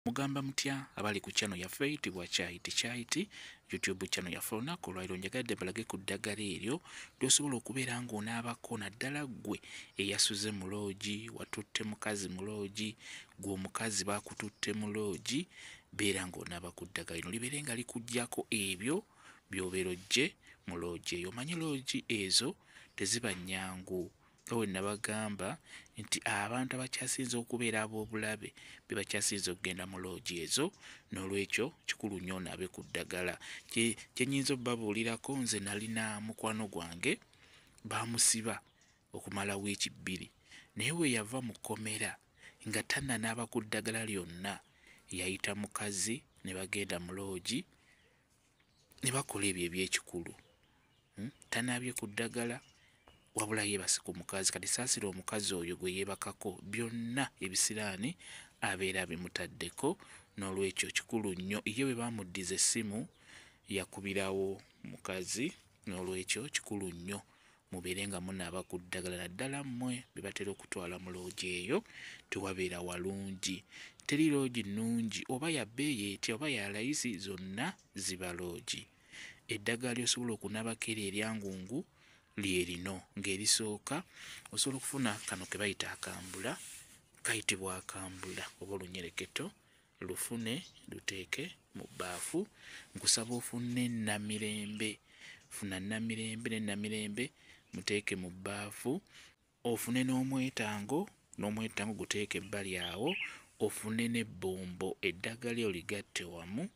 Mugamba mutya abali ku channel yaffe eyitibwa Kyayiti YouTube channel yaffe olunaku olwaliro njagadde balage ku ddagala eryo lyosobola okubeera ng'onaabako naddala ggwe eyasuze mu loogi, watutte mukazi mu loogi, gwe omukazi baakututte mu loogi, beera ng'onaaba ku ddagala lino libeere nga likuggyako ebyo by'obeera ojje mu loogi eyo. Omanyi loogi ezo teziba nnyangu. Nga bwe nabagamba nti abantu abakyasinze okubeera ab'obulabe be bakyasinze okugenda mu loogi ezo, n'olwekyo kikulu nnyo onaabe ku ddagala. Kye nnyinza obbabuulirako, nze nalina mukwano gwange baamusiba okumala wiiki 2, naye bwe yava mu kkomera nga tannanaaba ku ddagala lyonna, yayita mukazi ne bagenda mu loogi ne bakola ebyo eby'ekikulu. Tanaabye ku ddagala wabula yeebase ku mukazi, kati saasira omukazi oyo gwe yeebakako byonna ebisiraani abeera bimutaddeko, n'olwekyo kikulu nnyo. Ye bwe baamuddiza essimu yakubirawo mukazi, n'olwekyo kikulu nnyo mubeere nga munaaba ku ddagala, naddala mmwe be batera okutwala mu loogi eyo tewabeera walungi. Teri loogi nnungi oba ya bbeeyi etya oba ya layisi, zonna ziba loogi. Eddagala lyosobola okunaabako era eryangungu lye lino, ng'erisooka osobola okufuna kano ke bayita akambula, kayitibwa akambula oba olunyereketo, lufune luteeke mu bbaafu. Nkusaba ofune Namirembe, funa Namirembe ne Namirembe muteeke mu bbaafu, ofune n'omwetango guteeke ebbali awo, ofune n'ebbombo, eddagala lyo ligatte wamu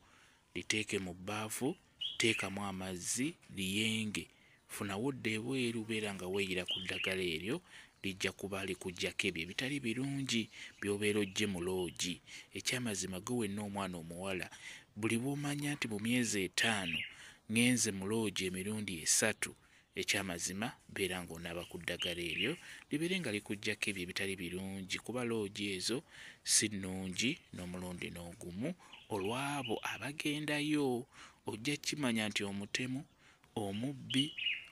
liteeke mu bbaafu, teekamu amazzi liyenge. Funa wudde ebweru beera nga weeyira ku ddagala eryo, lijja kuba likuggyako ebyo ebitali birungi by'obeera ojje mu loogi. Ekyamazima gwe wenna omwana omuwala, buli bw'omanya nti mu myezi 5 ngenze mu loogi emirundi 3, ekyamazima beera ng'onaaba ku ddagala eryo libeere nga likuggyako ebyo ebitali birungi, kuba loogi ezo si nnungi n'omulundi n'ogumu. Olw'abo abagendayo ojja kimanya nti omutemu, omubbi,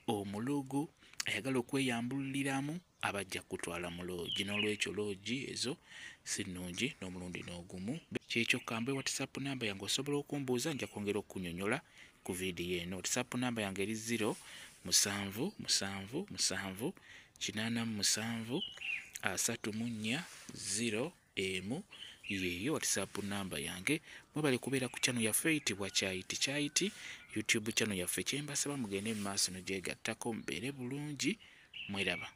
omulogo ayagala okweyambuliramu abajja kutwala mu loogi, n'olwekyo loogi ezo si nnungi n'omulundi n'ogumu. Kyekyo kambe WhatsApp namba yange osobola okumbuuza, nja kwongera okunyonyola ku viidiyo eno. WhatsApp namba yange eri 077873401 yeyo WhatsApp namba yange. Mwebale kubeera ku channel yaffe eyitibwa Kyayiti YouTube channel yaffe. Kyembasaba mugende mu maaso n'ogyegattako mubeere bulungi. Mweraba.